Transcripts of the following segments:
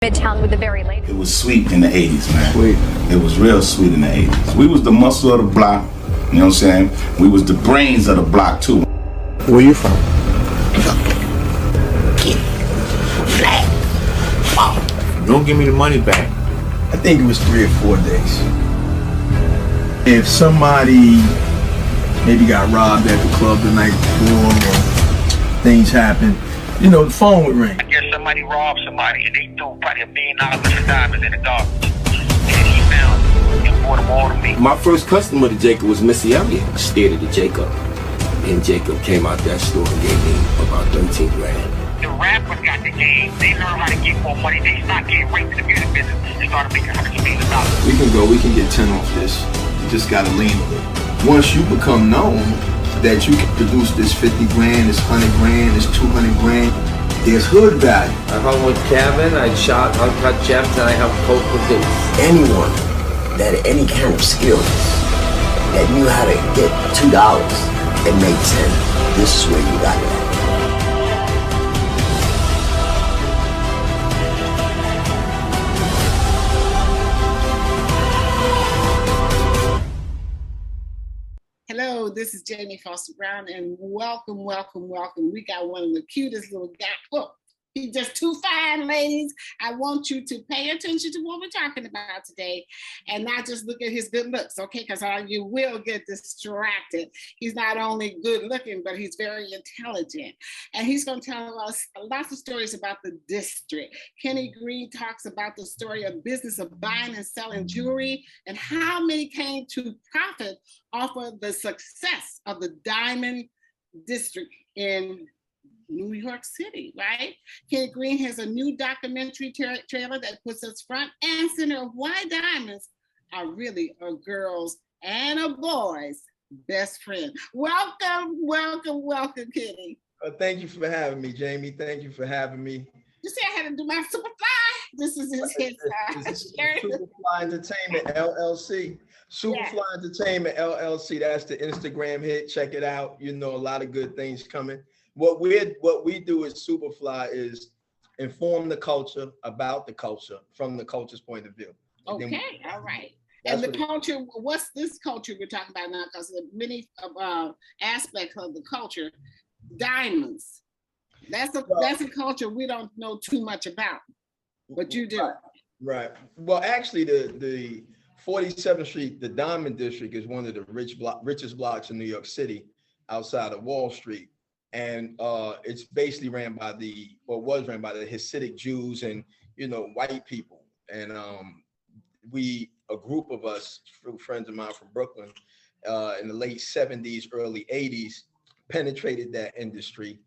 Midtown with the very latest. It was sweet in the 80s, man. Sweet. It was real sweet in the 80s. We was the muscle of the block, you know what I'm saying? We was the brains of the block, too. Where you from? Don't give me the money back. I think it was 3 or 4 days. If somebody maybe got robbed at the club the night before or things happened, you know, the phone would ring. I guess somebody robbed somebody and they threw probably $1 million worth of diamonds in the garbage. And he found them and brought them all to me. My first customer to Jacob was Missy Elliott. Stared at Jacob, and Jacob came out that store and gave me about 13 grand. The rappers got the game. They learned how to get more money. They stopped getting raped in the music business and started making hundreds of millions of dollars. We can get 10 off this. You just gotta lean a little. Once you become known that you can produce this 50 grand, this 100 grand, this 200 grand, there's hood value. I hung with Kevin, I shot Uncut Gems, and I helped Coke produce. Anyone that had any kind of skills that knew how to get $2 and make 10, this is where you got it. Hello, this is Jamie Foster Brown, and welcome. We got one of the cutest little guys. Look, he's just too fine, ladies. I want you to pay attention to what we're talking about today and not just look at his good looks, okay? Because you will get distracted. He's not only good looking, but he's very intelligent. And he's going to tell us lots of stories about the district. Kenny Green talks about the story of business of buying and selling jewelry and how many came to profit off of the success of the Diamond District in New York City, right? Kenny Green has a new documentary trailer that puts us front and center of why diamonds are really a girl's and a boy's best friend. Welcome, Kenny. Thank you for having me, Jamie. Thank you for having me. You see, I had to do my Superfly. This is his Superfly Entertainment LLC. Superfly Entertainment LLC. That's the Instagram hit. Check it out. You know, a lot of good things coming. What we do as Superfly is inform the culture about the culture from the culture's point of view. Okay, all right. And the culture, what's this culture we're talking about now? Because there are many aspects of the culture. Diamonds. That's a culture we don't know too much about, but you do. Right. Well, actually, the 47th Street, the Diamond District, is one of the richest blocks in New York City, outside of Wall Street, and it's basically was ran by the Hasidic Jews and white people, and a group of us, friends of mine from Brooklyn, in the late 70s, early 80s, penetrated that industry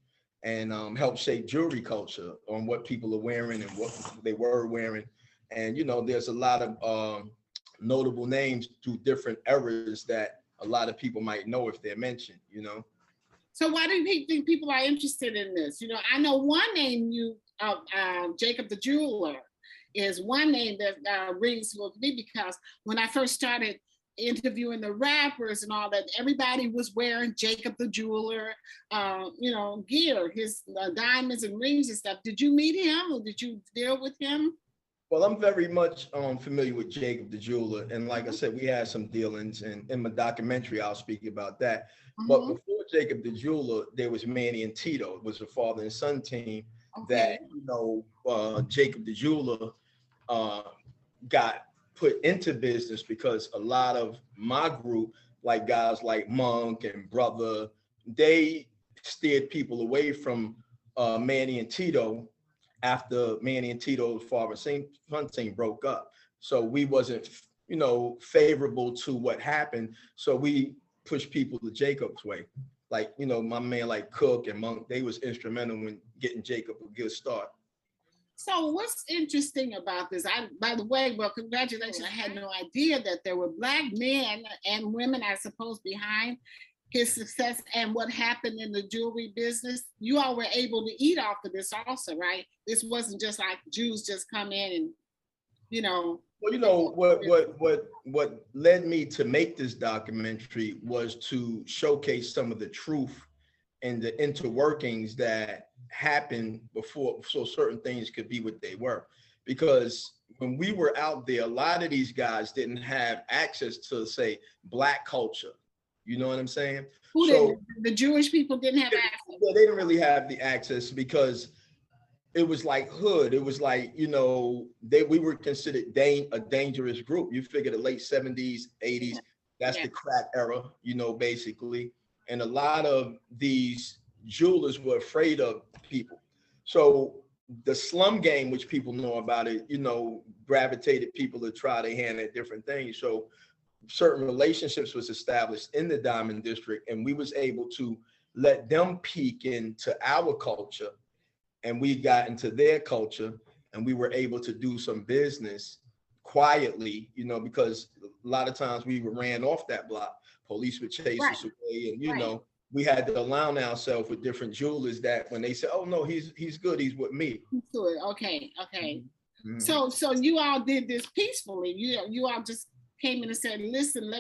and helped shape jewelry culture on what people are wearing and what they were wearing. And, there's a lot of notable names through different eras that a lot of people might know if they're mentioned, So why do you think people are interested in this? I know one name Jacob the Jeweler is one name that rings with me, because when I first started interviewing the rappers and all that, everybody was wearing Jacob the Jeweler, gear, his diamonds and rings and stuff. Did you meet him or did you deal with him? Well, I'm very much familiar with Jacob the Jeweler. And like I said, we had some dealings, and in my documentary, I'll speak about that. Mm-hmm. But before Jacob the Jeweler, there was Manny and Tito. It was a father and son team that, Jacob the Jeweler got put into business because a lot of my group, like guys like Monk and Brother, they steered people away from Manny and Tito after Manny and Tito's father son team broke up. So we wasn't, favorable to what happened. So we pushed people to Jacob's way. Like, my man like Cook and Monk, they was instrumental in getting Jacob a good start. So what's interesting about this? By the way, well, congratulations. I had no idea that there were Black men and women, I suppose, behind his success and what happened in the jewelry business. You all were able to eat off of this also, right? This wasn't just like Jews just come in and, Well, what led me to make this documentary was to showcase some of the truth and the interworkings that happened before, so certain things could be what they were. because when we were out there, a lot of these guys didn't have access to, say, Black culture. You know what I'm saying? Who So didn't? The Jewish people didn't have access. yeah, they didn't really have the access because it was like hood. It was like, you know, we were considered a dangerous group. You figure the late 70s, 80s, that's the crack era, you know, basically. And a lot of these jewelers were afraid of people. So the slum game, which people know about it, you know, gravitated people to try their hand at different things. So certain relationships was established in the Diamond District, and we was able to let them peek into our culture, and we got into their culture, and we were able to do some business quietly, you know, because a lot of times we were ran off that block. Police would chase us away, and you know, we had to align ourselves with different jewelers that when they said, "Oh no, he's good, he's with me." Good. Okay. So you all did this peacefully. You all just came in and said, "Listen,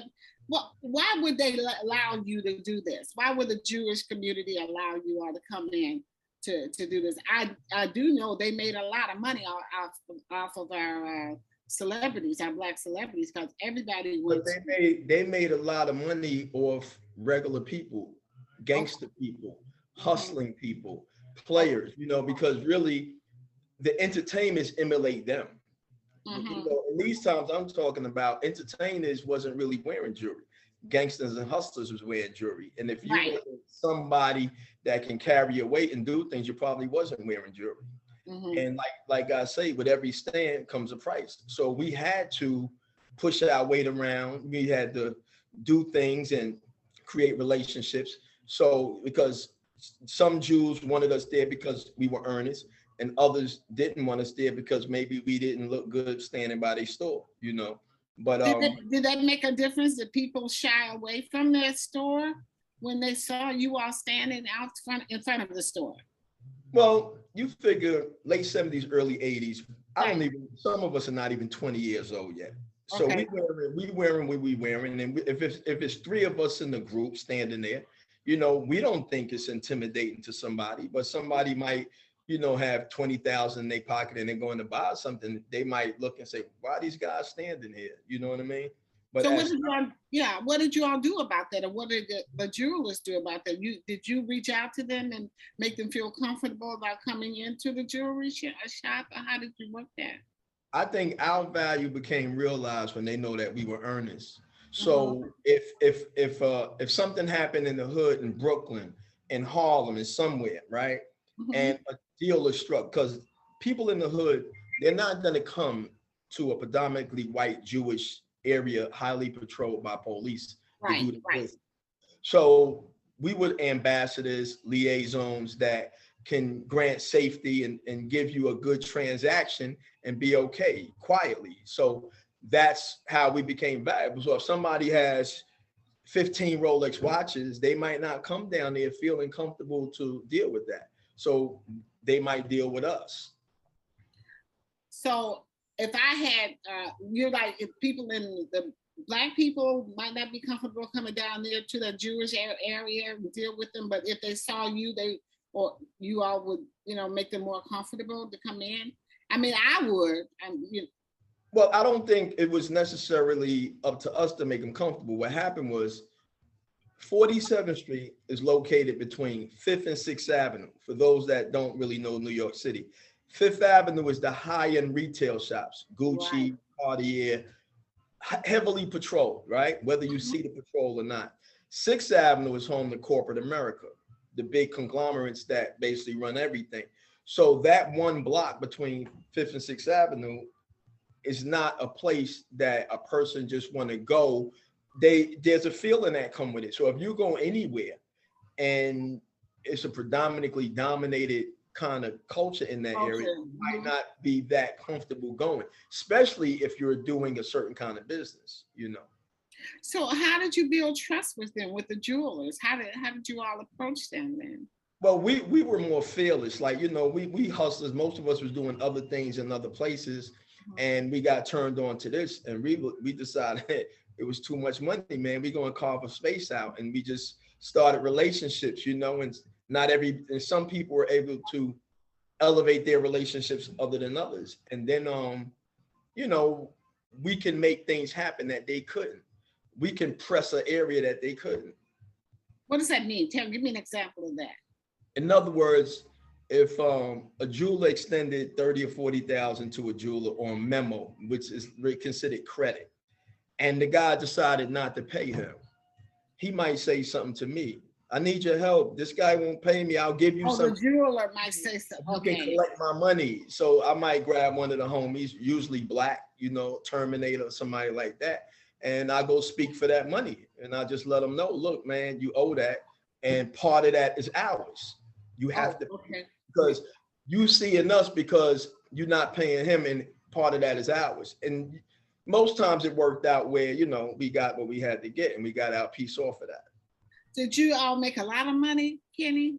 why would they allow you to do this? Why would the Jewish community allow you all to come in to do this?" I do know they made a lot of money off of our celebrities, our Black celebrities, because everybody was. But they made a lot of money off regular people, gangster people, hustling people, players, you know, because really the entertainers emulate them. You know, in these times I'm talking about, entertainers wasn't really wearing jewelry. Gangsters and hustlers was wearing jewelry. And if you were somebody that can carry your weight and do things, you probably wasn't wearing jewelry. And like I say, with every stand comes a price. So we had to push our weight around. We had to do things and create relationships. So because some Jews wanted us there because we were earnest, and others didn't want us there because maybe we didn't look good standing by their store, you know. But did that make a difference? Did people shy away from their store when they saw you all standing out in front of the store? Well, you figure late 70s, early 80s. Some of us are not even 20 years old yet. So we wearing what we wearing, and if it's three of us in the group standing there, you know, we don't think it's intimidating to somebody, but somebody might, you know, have 20,000 in their pocket and they're going to buy something. They might look and say, "Why are these guys standing here?" You know what I mean? But so what did you all do about that, or what did the jewelers do about that? Did you reach out to them and make them feel comfortable about coming into the jewelry shop, or how did you work that? I think our value became realized when they know that we were earnest. So if something happened in the hood in Brooklyn, in Harlem, and somewhere, right, and a deal is struck, because people in the hood, they're not going to come to a predominantly white Jewish area highly patrolled by police to do the business. So we were ambassadors, liaisons that can grant safety and give you a good transaction and be okay quietly. So that's how we became valuable. So if somebody has 15 Rolex watches, they might not come down there feeling comfortable to deal with that. So they might deal with us. So if I had, you're like, if people in the Black people might not be comfortable coming down there to the Jewish area and deal with them, but if they saw you, you all would, you know, make them more comfortable to come in. I mean, I would. Well, I don't think it was necessarily up to us to make them comfortable. What happened was 47th Street is located between 5th and 6th Avenue. For those that don't really know New York City, 5th Avenue is the high-end retail shops, Gucci, Cartier, heavily patrolled, right? Whether you see the patrol or not. 6th Avenue is home to corporate America, the big conglomerates that basically run everything. So that one block between 5th and 6th Avenue is not a place that a person just want to go. There's a feeling that come with it. So if you go anywhere and it's a predominantly dominated kind of culture in that area, you might not be that comfortable going, especially if you're doing a certain kind of business, you know. So how did you build trust with them, with the jewelers? How did you all approach them then? Well, we were more fearless. Like, you know, we hustlers, most of us was doing other things in other places, and we got turned on to this, and we decided it was too much money, man. We're going to carve a space out, and we just started relationships, you know, and some people were able to elevate their relationships other than others. And then, you know, we can make things happen that they couldn't. We can press an area that they couldn't. What does that mean? Give me an example of that. In other words, if a jeweler extended 30 or 40,000 to a jeweler on memo, which is considered credit, and the guy decided not to pay him, he might say something to me. I need your help. This guy won't pay me. I'll give you Oh, something. the jeweler might say something. You can Okay. collect my money. So I might grab one of the homies, usually black, you know, Terminator, somebody like that. And I go speak for that money. And I just let them know, look, man, you owe that. And part of that is ours. You have to, Okay. because you see in us because you're not paying him, and part of that is ours. And most times it worked out where, you know, we got what we had to get and we got our piece off of that. Did you all make a lot of money, Kenny?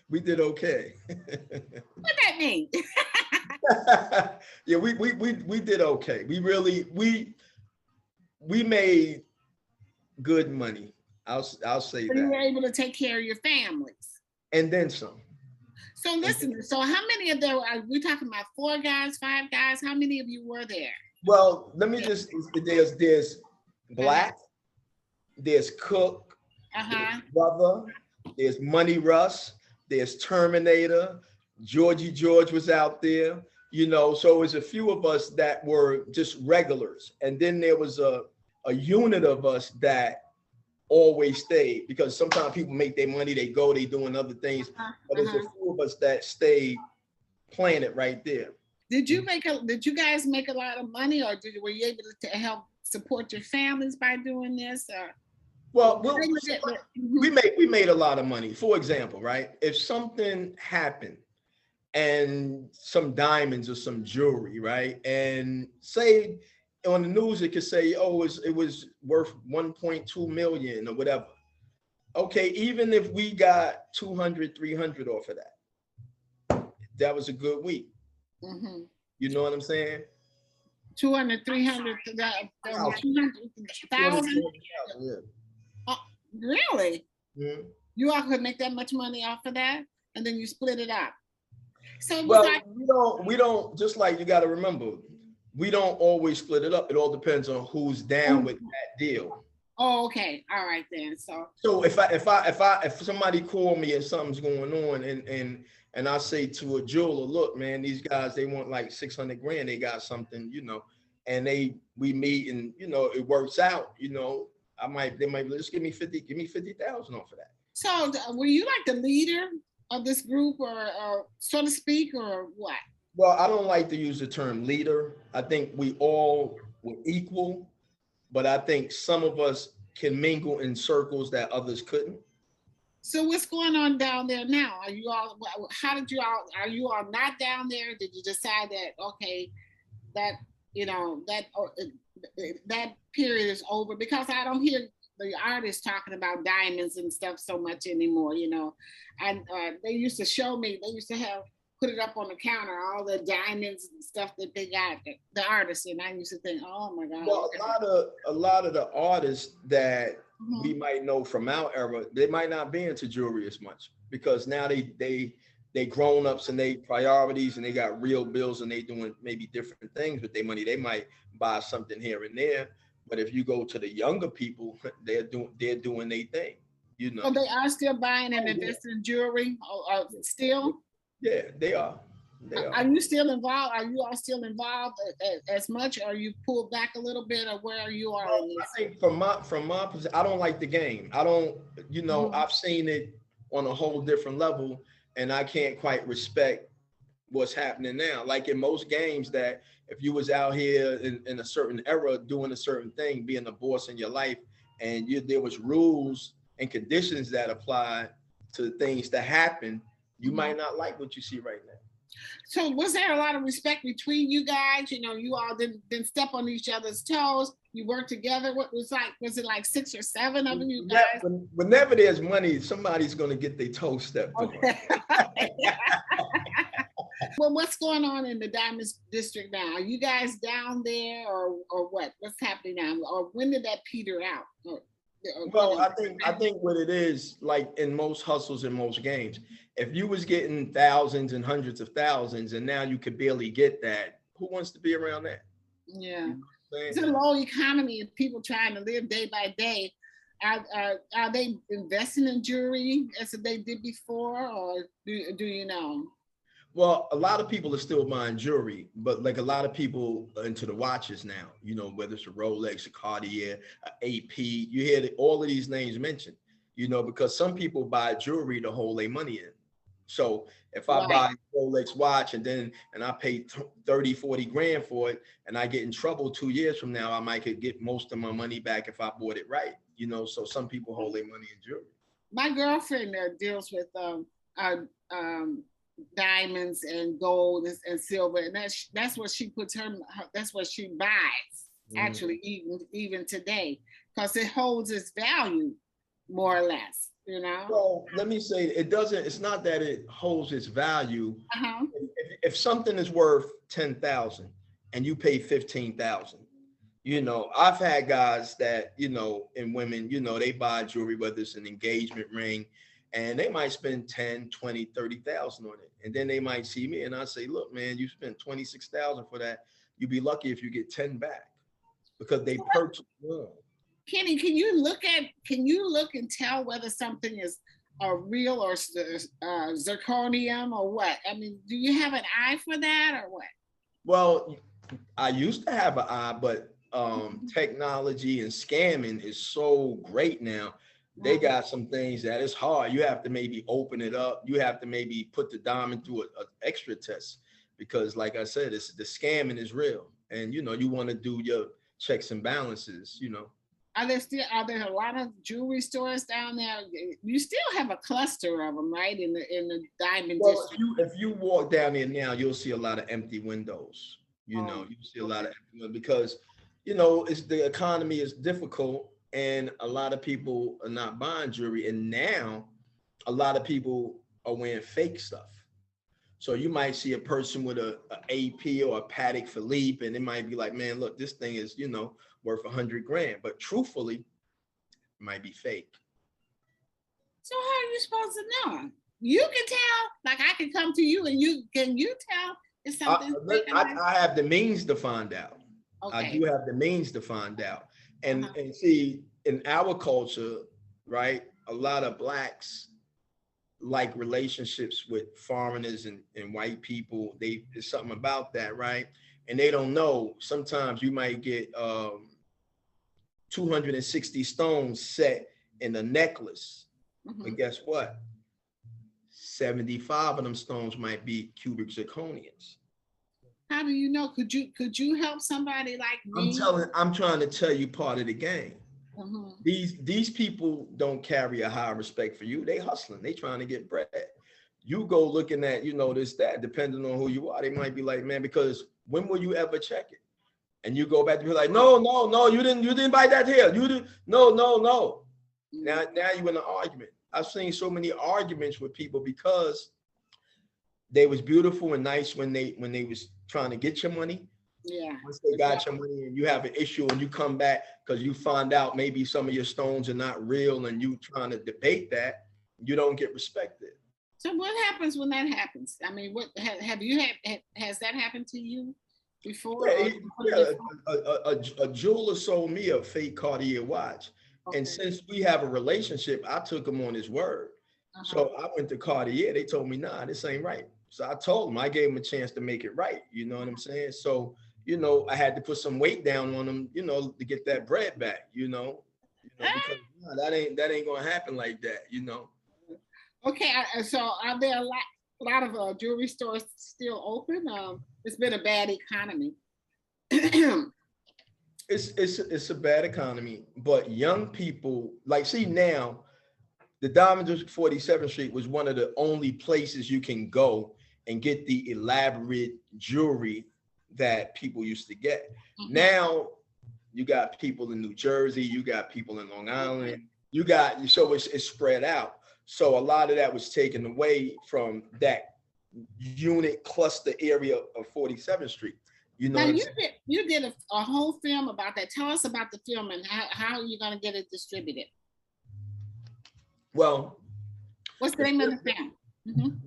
We did okay. What that mean? Yeah, we did okay. We really we made good money. I'll say So you were that, able to take care of your families. and then some. So listen, so how many of them are we talking about? 4 guys, 5 guys? How many of you were there? Well, let me just, there's Black, there's Cook, Uh-huh. there's Brother, there's Money Russ, there's Terminator, Georgie George was out there, you know, so it was a few of us that were just regulars. And then there was a unit of us that always stayed, because sometimes people make their money, they go, they doing other things, but there's a few of us that stayed planted right there. Did you guys make a lot of money, or were you able to help support your families by doing this? Or Well, we made a lot of money. For example, right? If something happened and some diamonds or some jewelry, right? And say on the news, it could say, oh, it was worth 1.2 million or whatever. Okay, even if we got 200, 300 off of that, that was a good week. Mhm. You know what I'm saying? 200, 300, 200,000? Yeah. Really? Mhm. You all could make that much money off of that, and then you split it up. So it was Well, like, we don't, just like you got to remember, we don't always split it up. It all depends on who's down with that deal. oh, okay, all right then. So So if somebody call me and something's going on, and I say to a jeweler, look, man, these guys, they want like 600 grand, they got something, you know, and we meet, and you know, it works out, you know, they might just give me 50,000 off of that. so were you like the leader of this group, or so to speak, or what? Well, I don't like to use the term leader. I think we all were equal, but I think some of us can mingle in circles that others couldn't. So what's going on down there now? Are you all are you all not down there? Did you decide that, okay, that, you know, that period is over? Because I don't hear the artists talking about diamonds and stuff so much anymore, you know. And they used to show me, they used to put it up on the counter, all the diamonds and stuff that they got, the artists, and I used to think, oh my God. Well, a lot of the artists that we might know from our era, they might not be into jewelry as much, because now they grown-ups and they priorities, and they got real bills, and they doing maybe different things with their money. They might buy something here and there, but if you go to the younger people, they're doing their thing, you know. So they are still buying and investing in jewelry, still? Yeah, they are. Are you still involved? Are you all still involved as much? Or are you pulled back a little bit, or where are you all? Well, I think from my position, I don't like the game. I don't, you know, I've seen it on a whole different level, and I can't quite respect what's happening now. Like in most games, that if you was out here in a certain era doing a certain thing, being the boss in your life, and there was rules and conditions that apply to things that happen, you might not like what you see right now. So was there a lot of respect between you guys? You know, you all didn't step on each other's toes. You worked together. Was it like 6 or 7 of you guys? Whenever there's money, somebody's going to get their toe stepped on. Well, what's going on in the Diamonds District now? Are you guys down there, or what? What's happening now? Or when did that peter out? Well, I think what it is, like in most hustles in most games, if you was getting thousands and hundreds of thousands and now you could barely get that, who wants to be around that? Yeah. Man. It's a low economy and people trying to live day by day. Are they investing in jewelry as they did before, or do you know? Well, a lot of people are still buying jewelry, but like a lot of people are into the watches now, you know, whether it's a Rolex, a Cartier, a AP, you hear all of these names mentioned, you know, because some people buy jewelry to hold their money in. So if I buy a Rolex watch and I pay 30, 40 grand for it and I get in trouble 2 years from now, I might could get most of my money back if I bought it right, you know, so some people hold their money in jewelry. My girlfriend deals with diamonds and gold and silver, and that's what she puts that's what she buys actually even today, because it holds its value more or less, you know. Well, let me say it's not that it holds its value. If something is worth 10,000 and you pay 15,000, you know, I've had guys that, you know, and women, you know, they buy jewelry, whether it's an engagement ring, and they might spend 10, 20, 30,000 on it. And then they might see me and I say, look, man, you spent 26,000 for that. You'd be lucky if you get 10 back because they purchased one. Kenny, can you look and tell whether something is a real or zirconium or what? I mean, do you have an eye for that or what? Well, I used to have an eye, but technology and scamming is so great now. They got some things that it's hard. You have to maybe open it up. You have to maybe put the diamond through an extra test because, like I said, the scamming is real. And, you know, you want to do your checks and balances, you know. Are there a lot of jewelry stores down there? You still have a cluster of them, right? In the diamond district. If you walk down there now, you'll see a lot of empty windows. You know, you see a lot of empty windows because, you know, the economy is difficult. And a lot of people are not buying jewelry. And now a lot of people are wearing fake stuff. So you might see a person with a AP or a Patek Philippe, and it might be like, man, look, this thing is, you know, worth 100 grand. But truthfully, it might be fake. So how are you supposed to know? You can tell, like I can come to you and you tell if something's fake? I have the means to find out. Okay. I do have the means to find out. And see, in our culture, right, a lot of Blacks like relationships with foreigners and white people. There's something about that, right? And they don't know. Sometimes you might get 260 stones set in a necklace. But guess what? 75 of them stones might be cubic zirconians. How do you know? Could you help somebody like me? I'm trying to tell you part of the game. These people don't carry a high respect for you. They hustling. They trying to get bread. You go looking at, you know, this, that, depending on who you are. They might be like, man, because when will you ever check it? And you go back to be like, no, you didn't buy that here. You didn't. No. Now you're in an argument. I've seen so many arguments with people because they was beautiful and nice when they was trying to get your money. Yeah. Once they got your money and you have an issue and you come back because you find out maybe some of your stones are not real and you trying to debate that, you don't get respected. So what happens when that happens? I mean, what has that happened to you before? Yeah, a jeweler sold me a fake Cartier watch. Okay. And since we have a relationship, I took him on his word. So I went to Cartier. They told me, nah, this ain't right. So I told him, I gave him a chance to make it right. You know what I'm saying? So, you know, I had to put some weight down on them, you know, to get that bread back, you know because that ain't going to happen like that, you know? Okay. So are there a lot of jewelry stores still open? It's been a bad economy. It's a bad economy, but young people, like, see now, the Diamond District 47th Street was one of the only places you can go and get the elaborate jewelry that people used to get. Now you got people in New Jersey, you got people in Long Island, so it's spread out. So a lot of that was taken away from that unit cluster area of 47th Street. You know Now what I'm you saying? did a whole film about that. Tell us about the film and how are you going to get it distributed? Well, What's the name of the film? Mhm,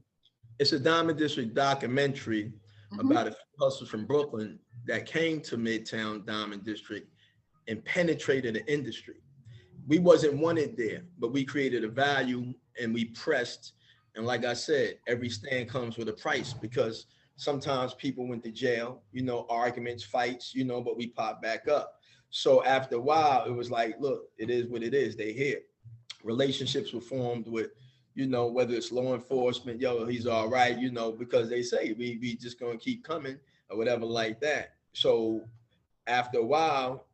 it's a Diamond District documentary mhm. about a few hustlers from Brooklyn that came to Midtown Diamond District and penetrated the industry. We wasn't wanted there, but we created a value and we pressed. And like I said, every stand comes with a price because sometimes people went to jail, you know, arguments, fights, you know, but we popped back up. So after a while, it was like, look, it is what it is. They here. Relationships were formed with, you know, whether it's law enforcement, yo, he's all right, you know, because they say we just gonna keep coming or whatever like that. So after a while,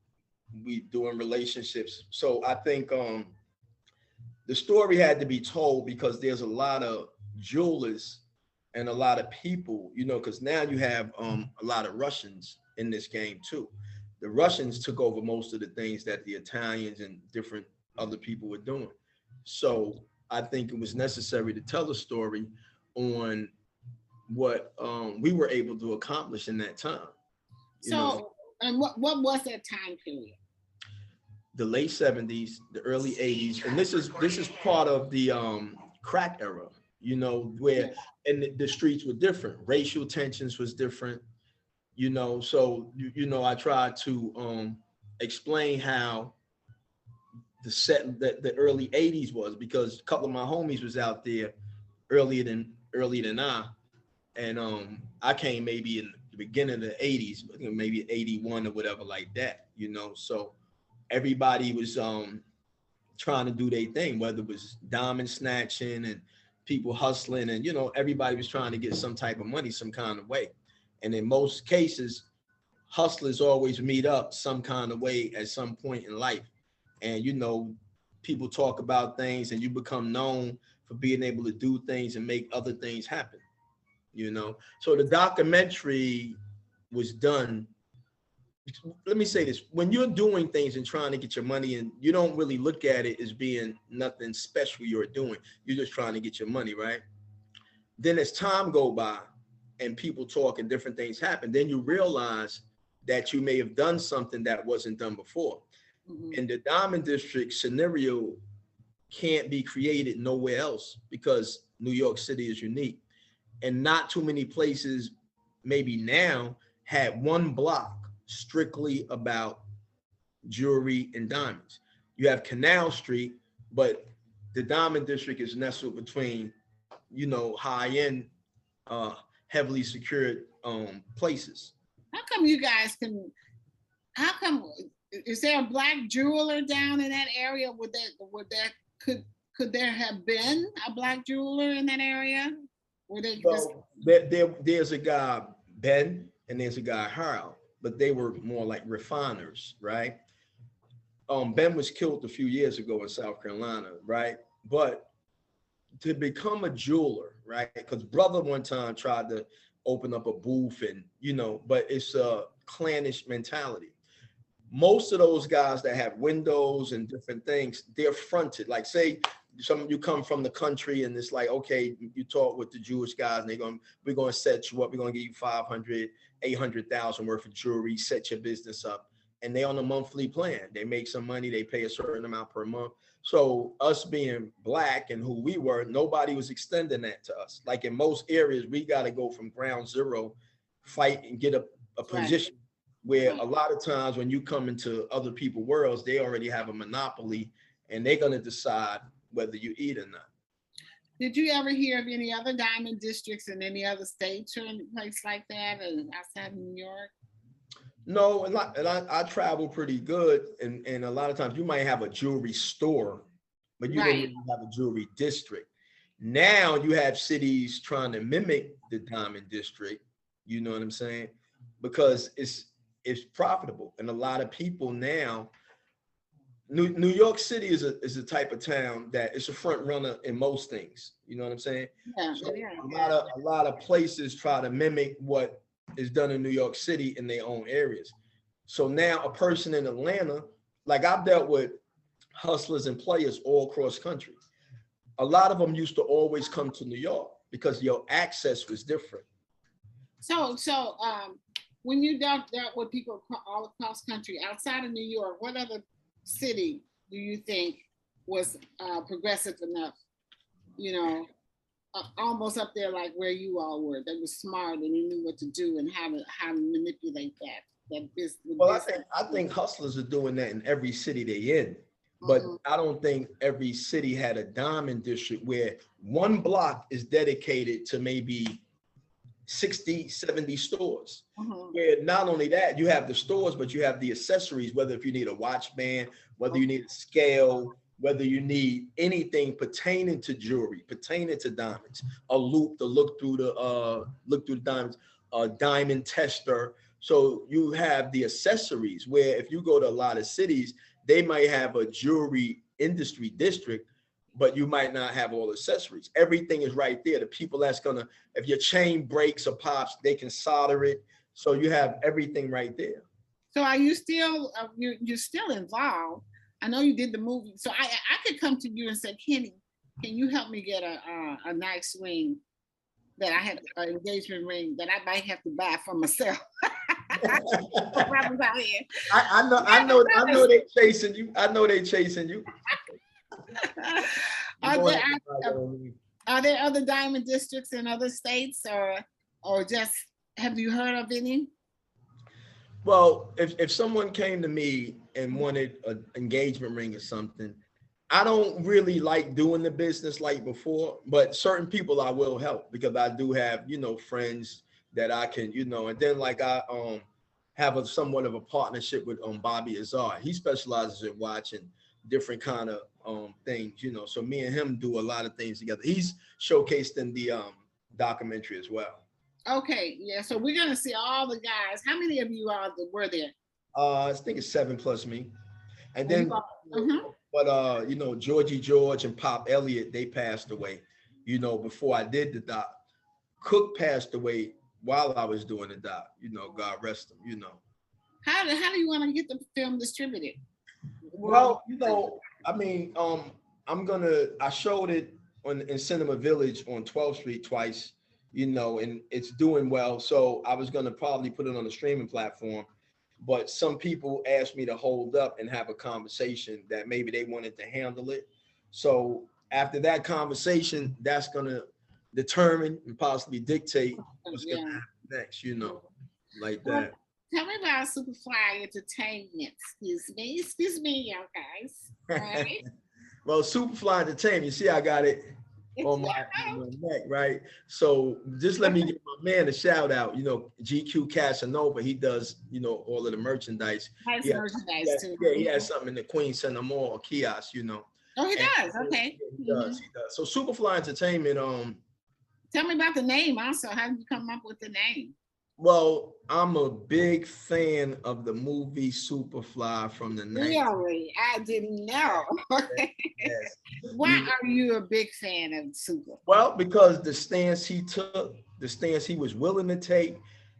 we doing relationships. So I think the story had to be told because there's a lot of jewelers and a lot of people, you know, because now you have a lot of Russians in this game too. The Russians took over most of the things that the Italians and different other people were doing. So I think it was necessary to tell a story on what we were able to accomplish in that time. You know, So, and what was that time period? the late 70s, the early 80s, and this is part of the crack era, you know, where and the streets were different, racial tensions was different, you know. So you know, I tried to explain how the early 80s was, because a couple of my homies was out there earlier than I, and I came maybe in the beginning of the 80s, maybe 81 or whatever like that, you know. So everybody was trying to do their thing, whether it was diamond snatching and people hustling, and you know, everybody was trying to get some type of money some kind of way. And in most cases, hustlers always meet up some kind of way at some point in life. And you know, people talk about things and you become known for being able to do things and make other things happen, you know. So the documentary was done. Let me say this: when you're doing things and trying to get your money in, you don't really look at it as being nothing special you're doing. You're just trying to get your money, right? Then as time go by and people talk and different things happen, then you realize that you may have done something that wasn't done before. Mhm. And the Diamond District scenario can't be created nowhere else because New York City is unique. And not too many places, maybe now, had one block strictly about jewelry and diamonds. You have Canal Street, but the Diamond District is nestled between, you know, high-end, heavily secured places. How come you guys can, how come, is there a black jeweler down in that area? Could there have been a black jeweler in that area? Were they just, So there's a guy, Ben, and there's a guy, Harold, but they were more like refiners, right? Ben was killed a few years ago in South Carolina, right? But to become a jeweler, right? Because brother one time tried to open up a booth and, you know, but it's a clannish mentality. Most of those guys that have windows and different things, they're fronted. Like say you come from the country and it's like, okay, you talk with the Jewish guys and we're going to set you up. We're going to give you 500, 800,000 worth of jewelry, set your business up. And they on a monthly plan. They make some money. They pay a certain amount per month. So us being black and who we were, nobody was extending that to us. Like in most areas, we got to go from ground zero, fight and get a position. Right. Where a lot of times when you come into other people's worlds, they already have a monopoly and they're going to decide whether you eat or not. Did you ever hear of any other diamond districts in any other states or any place like that outside of New York? No, and I travel pretty good. And a lot of times you might have a jewelry store, but you don't really have a jewelry district. Now you have cities trying to mimic the diamond district. You know what I'm saying? Because it's profitable. And a lot of people now, New York City is a type of town that it's a front runner in most things. You know what I'm saying? Yeah, so yeah. A lot of places try to mimic what is done in New York City in their own areas. So now a person in Atlanta, like I've dealt with hustlers and players all across country. A lot of them used to always come to New York because your access was different. So when you dealt with people all across country, outside of New York, what other city do you think was progressive enough, you know, almost up there like where you all were? They were smart and they knew what to do and how to manipulate that business. Well, I think hustlers are doing that in every city they in. But I don't think every city had a diamond district where one block is dedicated to maybe 60, 70 stores. Where not only that, you have the stores, but you have the accessories, whether if you need a watch band, whether you need a scale, whether you need anything pertaining to jewelry, pertaining to diamonds, a loop to look through the diamonds, a diamond tester. So you have the accessories where if you go to a lot of cities, they might have a jewelry industry district, but you might not have all accessories. Everything is right there. The people that's gonna, if your chain breaks or pops, they can solder it. So you have everything right there. So are you still, you're still involved? I know you did the movie. So I could come to you and say, Kenny, can you help me get a nice ring that I had, an engagement ring that I might have to buy for myself? I know they chasing you. I know they chasing you. Are there other diamond districts in other states, or just have you heard of any? Well, if someone came to me and wanted an engagement ring or something, I don't really like doing the business like before, but certain people I will help because I do have, you know, friends that I can, you know, and then like I have somewhat of a partnership with Bobby Azar. He specializes in watching different kind of things, you know. So me and him do a lot of things together. He's showcased in the documentary as well. Okay, yeah. So we're gonna see all the guys. How many of you were there? I think it's 7 plus me, and then. But you know, Georgie George and Pop Elliott, they passed away, you know, before I did the doc. Cook passed away while I was doing the doc, you know, God rest him, you know. How do you want to get the film distributed? Well, you know, I mean, I showed it in Cinema Village on 12th Street twice, you know, and it's doing well. So I was gonna probably put it on a streaming platform. But some people asked me to hold up and have a conversation that maybe they wanted to handle it. So after that conversation, that's gonna determine and possibly dictate what's gonna happen next, you know, like that. Tell me about Superfly Entertainment. Excuse me, y'all guys. Right? Well, Superfly Entertainment, you see I got it on my neck, right? So just let me give my man a shout out. You know, GQ Casanova, he does, you know, all of the merchandise. Nice merchandise too. Yeah, he has something in the Queen Center Mall kiosk, you know. Oh, he does. Okay. He does. So Superfly Entertainment. Tell me about the name also. How did you come up with the name? Well, I'm a big fan of the movie Superfly from the 90s. Really? I didn't know. Yes. Why are you a big fan of Super? Well, because the stance he took, the stance he was willing to take,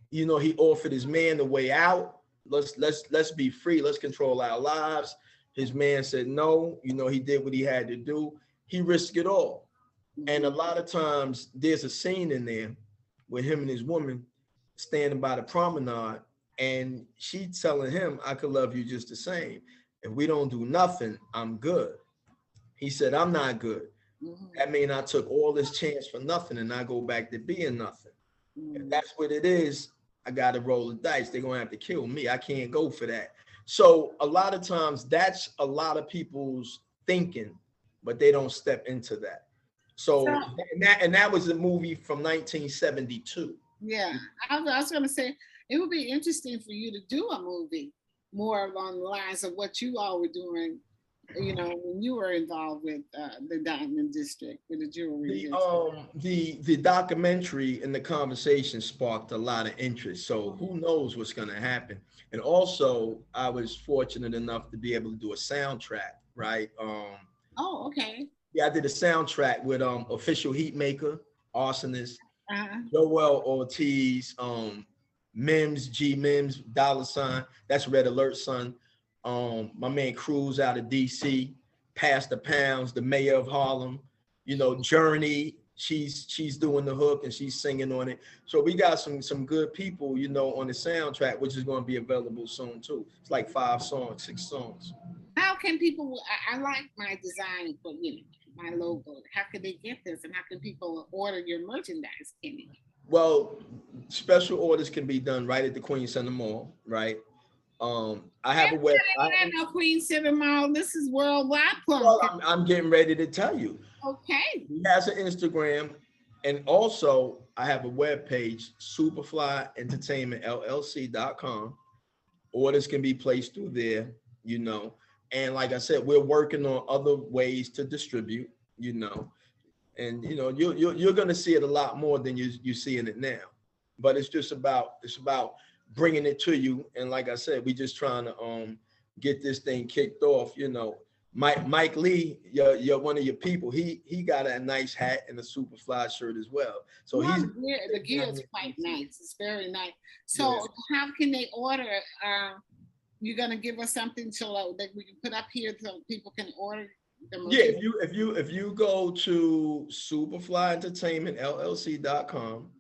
you know, he offered his man the way out. Let's be free. Let's control our lives. His man said no. You know, he did what he had to do. He risked it all. And a lot of times there's a scene in there with him and his woman standing by the promenade, and she telling him, I could love you just the same. If we don't do nothing, I'm good. He said, I'm not good. That means I took all this chance for nothing and I go back to being nothing. If that's what it is, I got to roll the dice. They're going to have to kill me. I can't go for that. So a lot of times that's a lot of people's thinking, but they don't step into that. So and that was a movie from 1972. Yeah, I was going to say, it would be interesting for you to do a movie more along the lines of what you all were doing, you know, when you were involved with the Diamond District, with the jewelry. The documentary and the conversation sparked a lot of interest. So who knows what's going to happen? And also, I was fortunate enough to be able to do a soundtrack, right? Oh, okay. Yeah, I did a soundtrack with Official Heatmaker, Arsonist, Joel Ortiz, Mims, G Mims, $, that's Red Alert son. My man Cruz out of DC, Pastor Pounds, the mayor of Harlem, you know, Journey, she's doing the hook and she's singing on it. So we got some good people, you know, on the soundtrack, which is going to be available soon too. It's like 5 songs, 6 songs. How can people? I like my design for my logo. How can they get this, and how can people order your merchandise, Kenny? Well, special orders can be done right at the Queen Center Mall, right? I have a web. I know Queen Center Mall. This is worldwide. Well, I'm getting ready to tell you. Okay. He has an Instagram, and also I have a web page, superflyentertainmentllc.com. Orders can be placed through there, you know. And like I said, we're working on other ways to distribute, you know. And you know, you're gonna see it a lot more than you seeing it now. But it's about bringing it to you. And like I said, we just trying to get this thing kicked off, you know. Mike Lee, you're one of your people. He got a nice hat and a Superfly shirt as well. So the gear is quite nice. It's very nice. So yes. How can they order? You're gonna give us something so that we can put up here so people can order. Yeah, if you go to superflyentertainmentllc.com,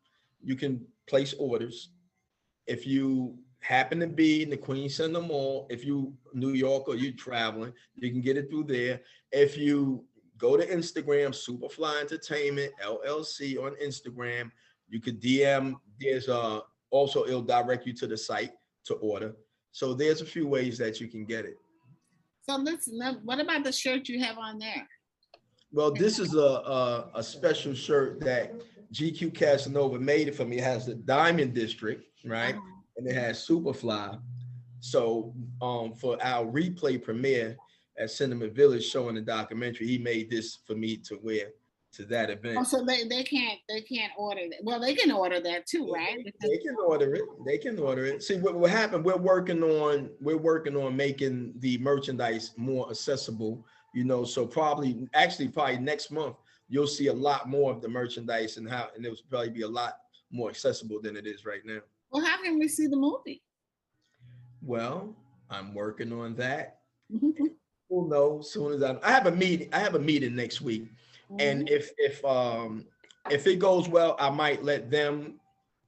you can place orders. If you happen to be in the Queen Center Mall, if you New York or you traveling, you can get it through there. If you go to Instagram, Superfly Entertainment LLC on Instagram, you could DM. There's also it'll direct you to the site to order. So there's a few ways that you can get it. So listen, what about the shirt you have on there? Well, this is a special shirt that GQ Casanova made it for me. It has the Diamond District, right? And it has Superfly. So for our replay premiere at Cinema Village showing the documentary, he made this for me to wear to that event. Oh, so they can't order that. Well, they can order that too, right? They can order it. They can order it. See what happened. We're working on making the merchandise more accessible. You know, so probably next month you'll see a lot more of the merchandise and it will probably be a lot more accessible than it is right now. Well, how can we see the movie? Well, I'm working on that. We'll know as soon as I have a meeting. I have a meeting next week. And if it goes well, I might let them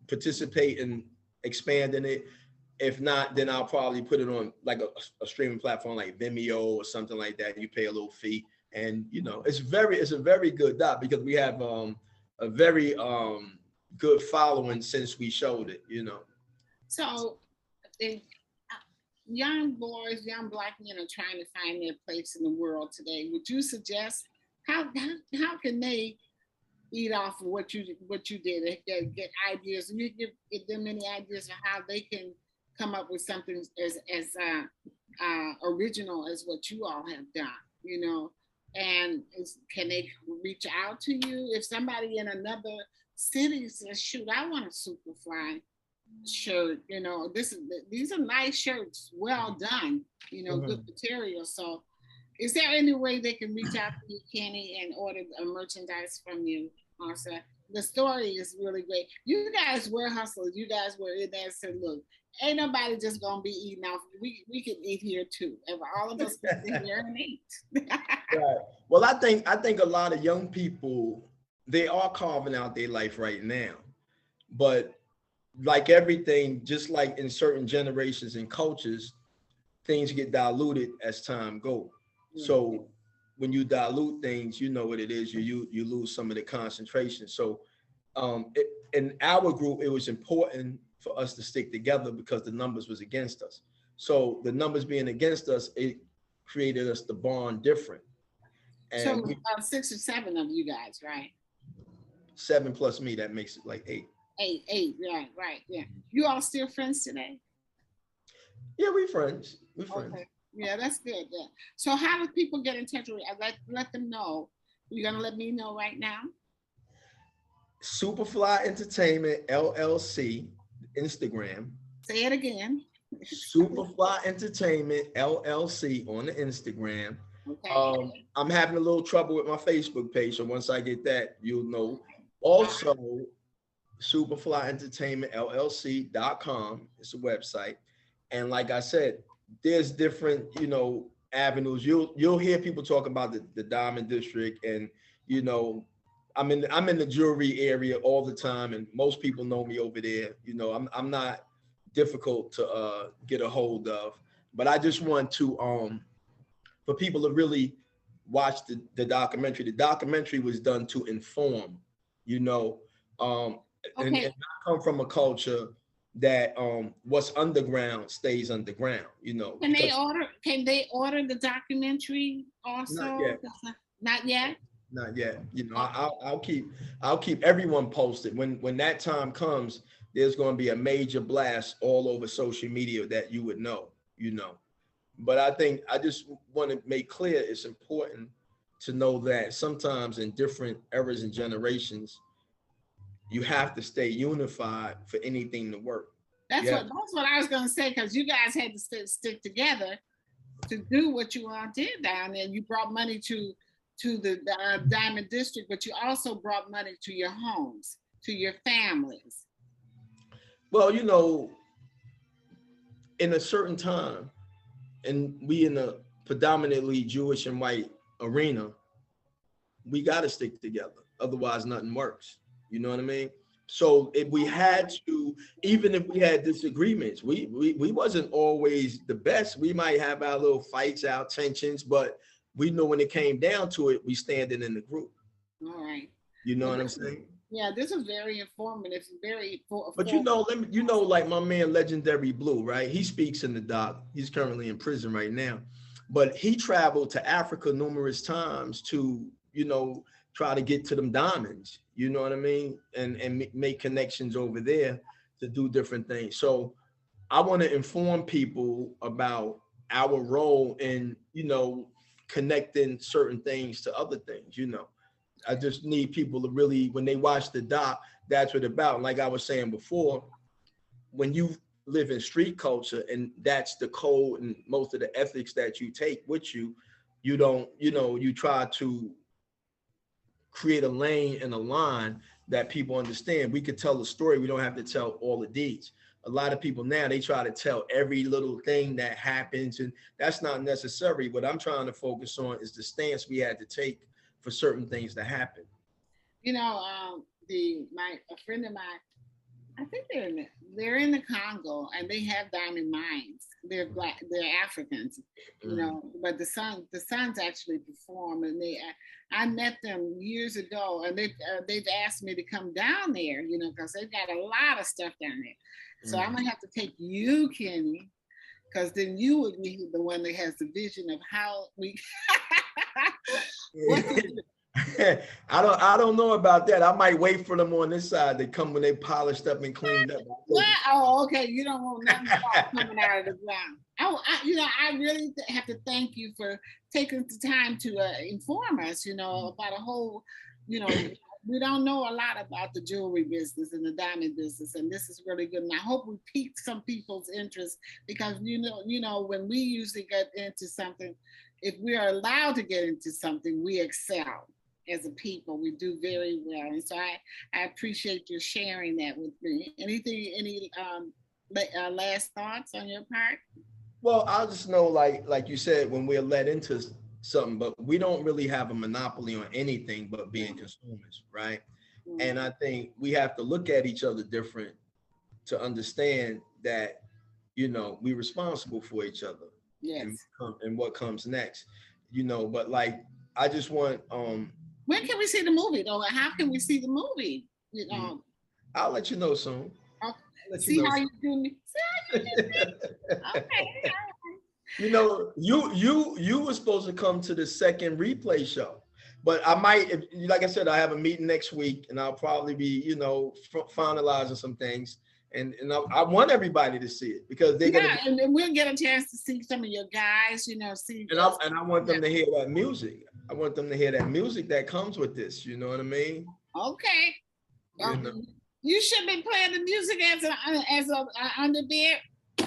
participate in expanding it. If not, then I'll probably put it on like a streaming platform like Vimeo or something like that. You pay a little fee, and you know it's a very good doc because we have a very good following since we showed it. You know. So, young boys, young Black men are trying to find their place in the world today. Would you suggest? How can they eat off of what you did? Get ideas. You give them any ideas of how they can come up with something as original as what you all have done. You know, and can they reach out to you if somebody in another city says, "Shoot, I want a Superfly shirt." You know, these are nice shirts, well done. You know, good material. So. Is there any way they can reach out to you, Kenny, and order merchandise from you, Marsha? The story is really great. You guys were hustlers. You guys were in there and said, look, ain't nobody just going to be eating off. We can eat here too. And all of us can sit here and eat. Right. Well, I think a lot of young people, they are carving out their life right now. But like everything, just like in certain generations and cultures, things get diluted as time goes. So when you dilute things, you know what it is, you lose some of the concentration. So in our group, it was important for us to stick together because the numbers was against us. So the numbers being against us, it created us to bond different. And so 6 or 7 of you guys, right? 7 plus me, that makes it like 8. 8, right, yeah. You all still friends today? Yeah, we friends. Okay. Yeah, that's good. Yeah. So how do people get in touch with you? Let them know. You're gonna let me know right now. Superfly Entertainment LLC, Instagram. Say it again. Superfly Entertainment LLC on the Instagram. Okay. I'm having a little trouble with my Facebook page, so once I get that, you'll know. Also, superflyentertainmentllc.com is the website, and like I said, there's different, you know, avenues. You'll hear people talk about the Diamond District, and you know, I'm in the jewelry area all the time, and most people know me over there. You know, I'm not difficult to get a hold of, but I just want to for people to really watch the documentary. The documentary was done to inform, you know, and I come from a culture that what's underground stays underground, you know. Can they order the documentary also? Not yet. Not yet? Not yet. You know, I'll keep everyone posted. When that time comes, there's going to be a major blast all over social media that you would know, you know. But I just want to make clear it's important to know that sometimes in different eras and generations, you have to stay unified for anything to work. That's what I was going to say, because you guys had to stick together to do what you all did down there. You brought money to the Diamond District, but you also brought money to your homes, to your families. Well, you know, in a certain time, and we in a predominantly Jewish and white arena, we got to stick together. Otherwise, nothing works. You know what I mean? So if we had to, even if we had disagreements, we wasn't always the best. We might have our little fights, our tensions, but we know when it came down to it, we standing in the group. All right. You know what I'm saying? Yeah, this is very informative. But you know, like my man Legendary Blue, right? He speaks in the doc. He's currently in prison right now, but he traveled to Africa numerous times to, you know, try to get to them diamonds. You know what I mean? And make connections over there to do different things. So I want to inform people about our role in, you know, connecting certain things to other things, you know. I just need people to really, when they watch the doc, that's what it's about. Like I was saying before, when you live in street culture and that's the code and most of the ethics that you take with you, you don't, you know, you try to create a lane and a line that people understand. We could tell a story. We don't have to tell all the deeds. A lot of people now, they try to tell every little thing that happens, and that's not necessary. What I'm trying to focus on is the stance we had to take for certain things to happen. You know, a friend of mine, I think they're in the Congo, and they have diamond mines. They're black, they're Africans, you know. But the sons actually perform, and I met them years ago, and they've asked me to come down there, you know, because they've got a lot of stuff down there. So I'm gonna have to take you, Kenny, because then you would be the one that has the vision of how we. I don't know about that. I might wait for them on this side to come when they polished up and cleaned up. Oh, okay. You don't want nothing coming out of the ground. I really have to thank you for taking the time to inform us, you know, about a whole, you know, we don't know a lot about the jewelry business and the diamond business, and this is really good. And I hope we piqued some people's interest, because you know, when we usually get into something, if we are allowed to get into something, we excel as a people. We do very well, and so I appreciate you sharing that with me. Any last thoughts on your part? Well, I'll just know, like you said, when we're led into something, but we don't really have a monopoly on anything but being consumers, right? And I think we have to look at each other different to understand that, you know, we're responsible for each other. Yes. And what comes next, you know. But like, I just want when can we see the movie though? How can we see the movie? You know, I'll let you know soon. See how you do me. Okay. You know, you were supposed to come to the second replay show, but I might, like I said, I have a meeting next week, and I'll probably be, you know, finalizing some things, and I want everybody to see it, because they're and we'll get a chance to see some of your guys, you know, see. And I want them to hear that music. I want them to hear that music that comes with this. You know what I mean? Okay. You should be playing the music as a under there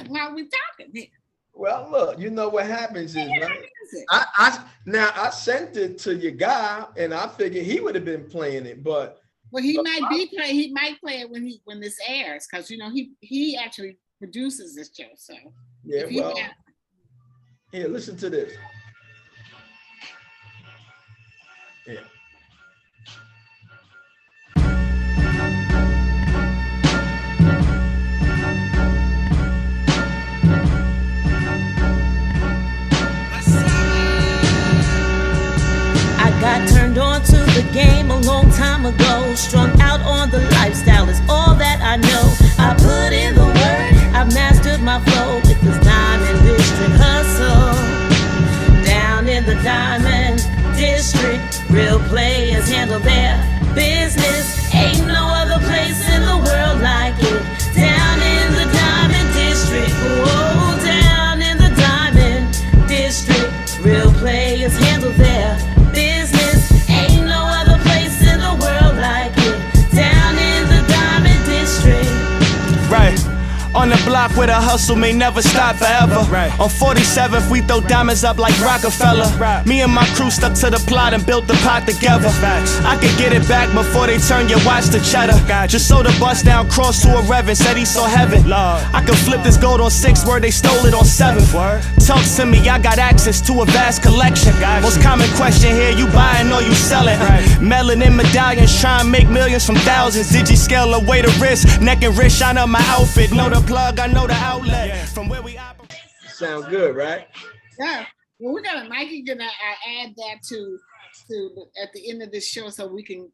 while we talking here. Well, look, you know what happens is, right? I sent it to your guy, and I figured he would have been playing it, but he might play it when this airs, because you know he actually produces this show. So yeah, here, listen to this. Yeah. time ago. Strung out on the lifestyle is all that I know. I put in the work, I've mastered my flow with this Diamond District hustle. Down in the Diamond District, real players handle their business. Ain't no other place in the world like it. Down in the Diamond District, whoa, down in the Diamond District, real players handle their business. Ain't no other place in the world like it. Down in the Diamond District. Right. On the block where the hustle may never stop forever. Right. On 47th, we throw diamonds up like Rockefeller. Right. Me and my crew stuck to the plot and built the pot together. Facts. I could get it back before they turn your watch to cheddar. Just sold a bus down, cross to a reverend, said he saw heaven. Lord. I could flip this gold on 6, word they stole it on 7. Word. Talk to me, I got access to a vast collection. Most common question here, you buying or you selling? Right. Melanin medallions, try and make millions from thousands. Digi scale away the risk, neck and wrist, shine up my outfit. Know the plug, I know the outlet. From where we operate. Sound good, right? Yeah. Well, we're gonna Mikey gonna add that to at the end of this show so we can,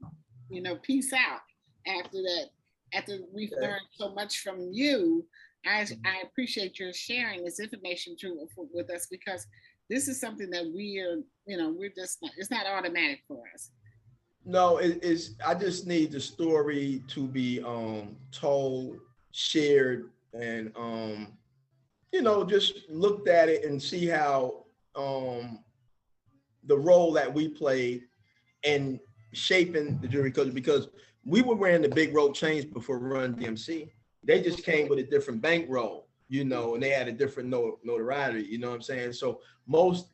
peace out after that. After we've learned so much from you, I appreciate your sharing this information with us, because this is something that we're just not, it's not automatic for us. No, it is. I just need the story to be told, shared, and just looked at it and see how the role that we played in shaping the jewelry culture, because we were wearing the big rope chains before Run DMC. They just came with a different bankroll, and they had a different notoriety, you know what I'm saying? So most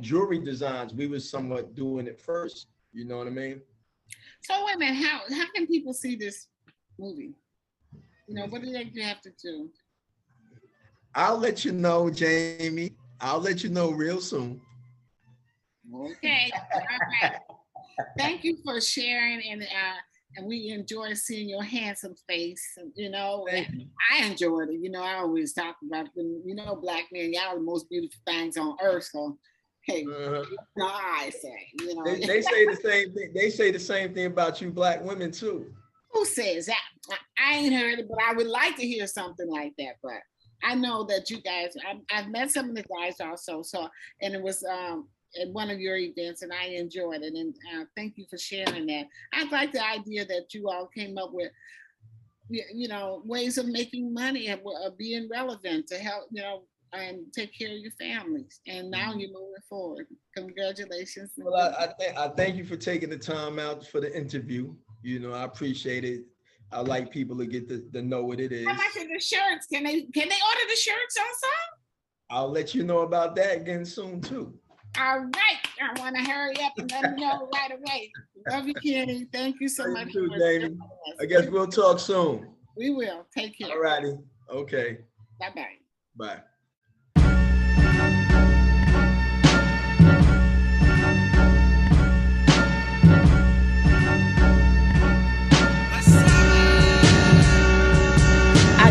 jewelry designs, we was somewhat doing it first, you know what I mean? So wait a minute, how can people see this movie? What do they have to do? I'll let you know, Jamie. I'll let you know real soon. Okay. All right. Thank you for sharing, and we enjoy seeing your handsome face. I enjoyed it. I always talk about them. Black men, y'all are the most beautiful things on earth. So, hey, I say, They say the same thing. They say the same thing about you, black women too. Who says that? I ain't heard it, but I would like to hear something like that. But I know that you guys, I've met some of the guys also. So, and it was at one of your events, and I enjoyed it. And thank you for sharing that. I like the idea that you all came up with, ways of making money and being relevant to help, and take care of your families. And now you're moving forward. Congratulations. Well, I thank you for taking the time out for the interview. I appreciate it. I like people to get to know what it is. How much are the shirts? Can they order the shirts also? I'll let you know about that again soon too. All right. I want to hurry up and let me know right away. Love you, Kenny. Thank you so much. You too, Jamie. I guess we'll talk soon. We will. Take care. All righty. Okay. Bye-bye. Bye.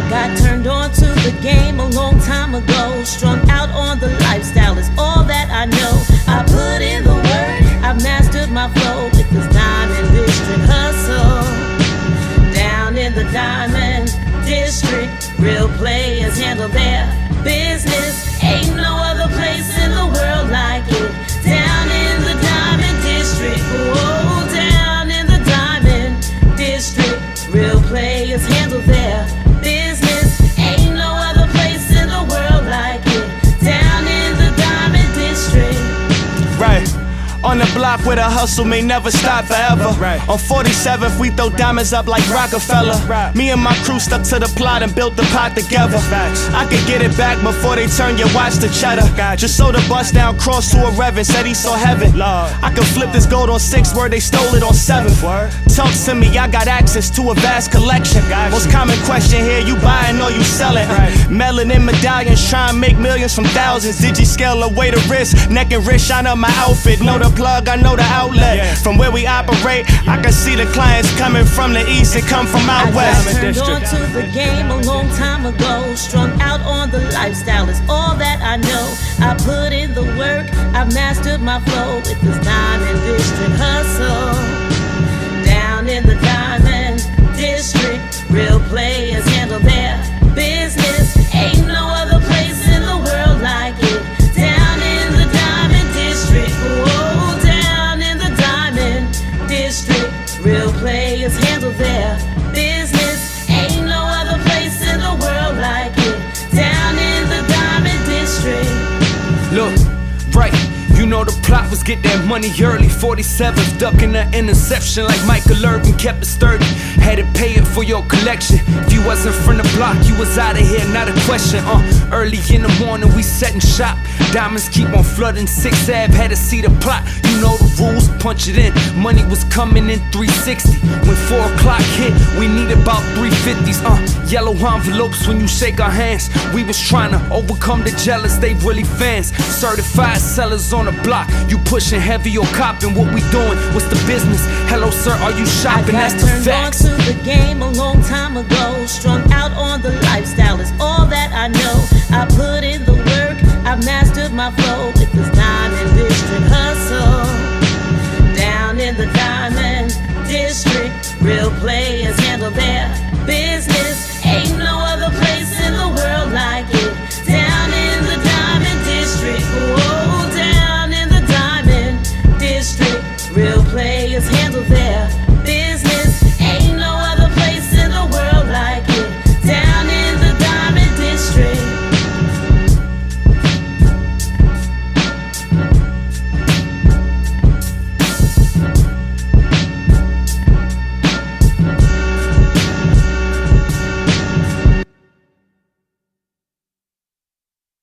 Got turned on to the game a long time ago. Strung out on the lifestyle is all that I know. I put in the work, I've mastered my flow with this Diamond District hustle. Down in the Diamond District, real players handle their business. Ain't no other place in the world like it. Down in the Diamond District, whoa, down in the Diamond District, real players handle their business. Ain't no other place in the world like it. Down in the Diamond District. Right. On the block where the hustle may never stop forever. Right. On 47th, we throw diamonds up like Rockefeller. Right. Me and my crew stuck to the plot and built the pot together. Facts. I could get it back before they turn your watch to cheddar. Just sold a bus down, cross to a reverend, said he saw heaven. Lord. I could flip this gold on 6, word they stole it on 7. Word. Talk to me, I got access to a vast collection. Most common question here, you buying or you selling? Right. Melanin medallions, try and make millions from thousands. Digi scale away the risk, neck and wrist, shine up my outfit. Know the plug, I know the outlet. From where we operate, I can see the clients coming from the east and come from out west. I got turned on to the game a long time ago. Strung out on the lifestyle is all that I know. I put in the work, I've mastered my flow with this Diamond District hustle. Down was get that money early. 47th, ducking the interception like Michael Irvin, kept it sturdy. Had to pay it for your collection. If you wasn't from the block, you was out of here, not a question. Early in the morning, we setting shop. Diamonds keep on flooding. 6th Ave, had to see the plot. You know the rules, punch it in. Money was coming in 360. When 4 o'clock hit, we needed about 350s. Yellow envelopes when you shake our hands. We was trying to overcome the jealous, they really fans. Certified sellers on the block. You pushing heavy or copping, what we doing? What's the business? Hello sir, are you shopping? That's the facts. I got turned on to the game a long time ago. Strung out on the lifestyle is all that I know. I put in the work, I've mastered my flow with this Diamond District hustle. Down in the Diamond District, real players handle their business. Ain't no other place in the world like it. Down in the Diamond District, whoa, down in the Diamond District, real players handle their